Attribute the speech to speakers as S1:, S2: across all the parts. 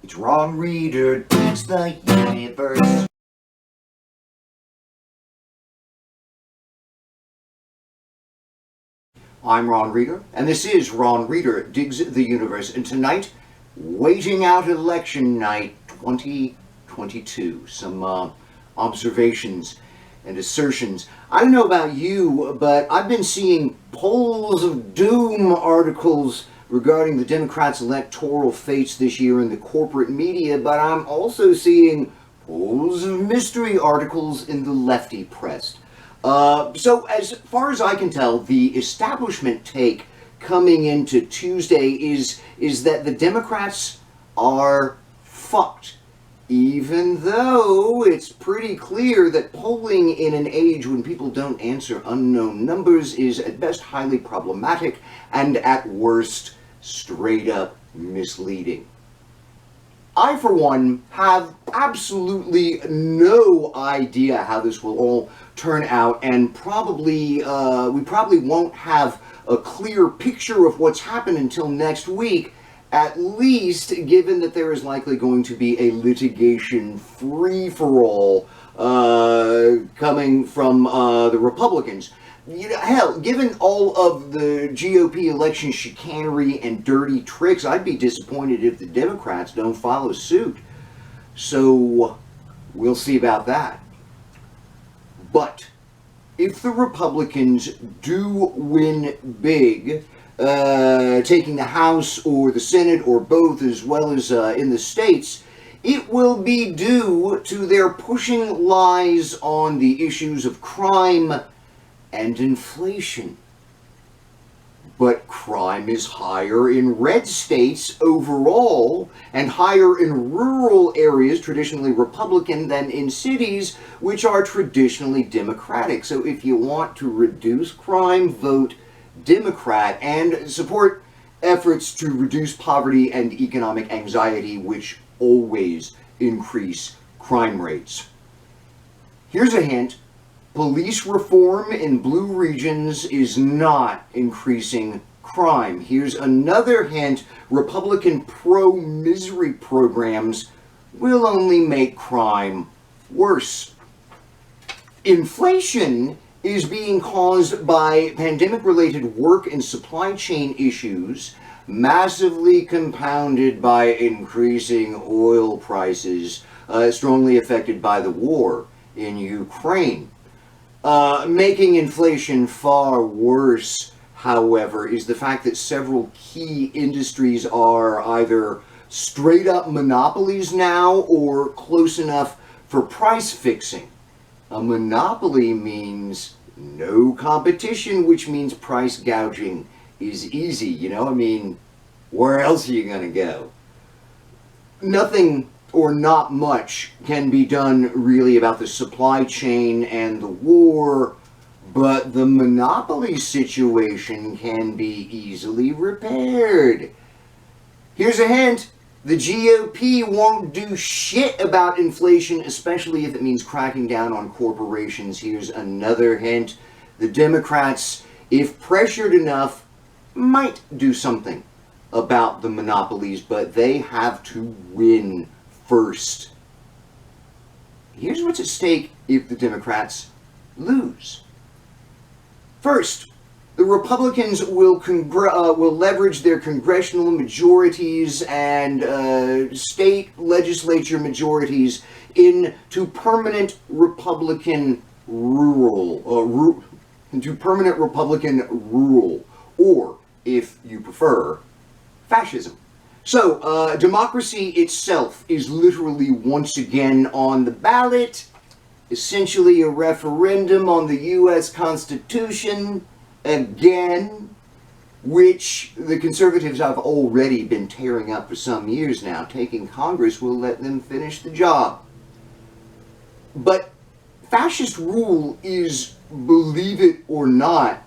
S1: It's Ron Reader Digs the Universe. I'm Ron Reader, and this is Ron Reader Digs the Universe. And tonight, waiting out election night 2022. Some observations and assertions. I don't know about you, but I've been seeing polls of doom articles regarding the Democrats' electoral fates this year in the corporate media, but I'm also seeing polls of mystery articles in the lefty press. So as far as I can tell, the establishment take coming into Tuesday is that the Democrats are fucked. Even though it's pretty clear that polling in an age when people don't answer unknown numbers is at best highly problematic and at worst straight up misleading. I, for one, have absolutely no idea how this will all turn out, and we probably won't have a clear picture of what's happened until next week, at least given that there is likely going to be a litigation free-for-all coming from the Republicans. You know, hell, given all of the GOP election chicanery and dirty tricks, I'd be disappointed if the Democrats don't follow suit. So, we'll see about that. But, if the Republicans do win big, taking the House or the Senate or both, as well as in the states, it will be due to their pushing lies on the issues of crime and inflation. But crime is higher in red states overall and higher in rural areas, traditionally Republican, than in cities, which are traditionally Democratic. So if you want to reduce crime, vote Democrat and support efforts to reduce poverty and economic anxiety, which always increase crime rates. Here's a hint. Police reform in blue regions is not increasing crime. Here's another hint. Republican pro-misery programs will only make crime worse. Inflation is being caused by pandemic-related work and supply chain issues, massively compounded by increasing oil prices, strongly affected by the war in Ukraine. Making inflation far worse, however, is the fact that several key industries are either straight up monopolies now or close enough for price fixing. A monopoly means no competition, which means price gouging is easy, you know? I mean, where else are you gonna go? Nothing or not much can be done really about the supply chain and the war, but the monopoly situation can be easily repaired. Here's a hint. The GOP won't do shit about inflation, especially if it means cracking down on corporations. Here's another hint. The Democrats, if pressured enough, might do something about the monopolies, but they have to win first. Here's what's at stake if the Democrats lose. First, the Republicans will leverage their congressional majorities and state legislature majorities into permanent Republican rule, or, if you prefer, fascism. So, democracy itself is literally once again on the ballot, essentially a referendum on the U.S. Constitution, again, which the conservatives have already been tearing up for some years now. Taking Congress will let them finish the job. But fascist rule is, believe it or not,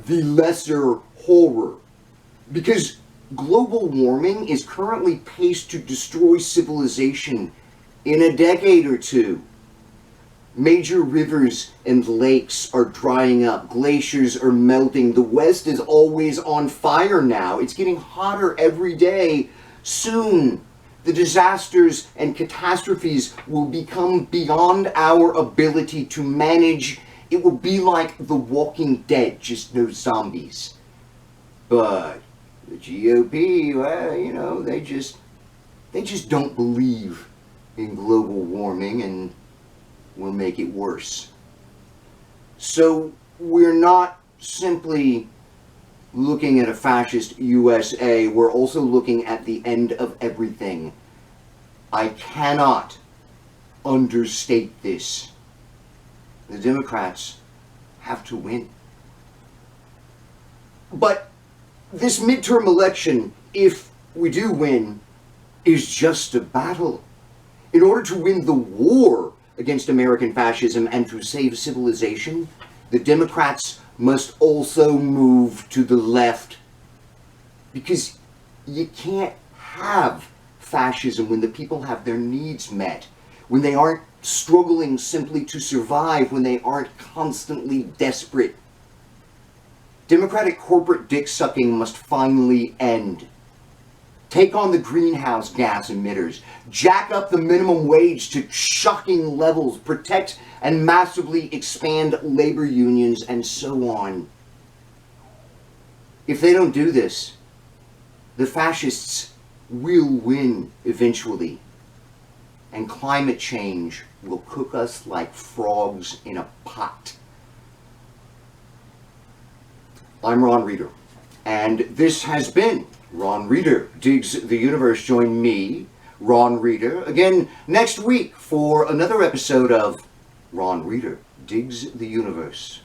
S1: the lesser horror. Because global warming is currently paced to destroy civilization in a decade or two. Major rivers and lakes are drying up. Glaciers are melting. The West is always on fire now. It's getting hotter every day. Soon, the disasters and catastrophes will become beyond our ability to manage. It will be like The Walking Dead, just no zombies. But the GOP, well, you know, they just don't believe in global warming and will make it worse. So we're not simply looking at a fascist USA, we're also looking at the end of everything. I cannot understate this. The Democrats have to win. But this midterm election, if we do win, is just a battle. In order to win the war against American fascism and to save civilization, the Democrats must also move to the left. Because you can't have fascism when the people have their needs met, when they aren't struggling simply to survive, when they aren't constantly desperate. Democratic corporate dick-sucking must finally end. Take on the greenhouse gas emitters, jack up the minimum wage to shocking levels, protect and massively expand labor unions, and so on. If they don't do this, the fascists will win eventually, and climate change will cook us like frogs in a pot. I'm Ron Reeder, and this has been Ron Reeder Digs the Universe. Join me, Ron Reeder, again next week for another episode of Ron Reeder Digs the Universe.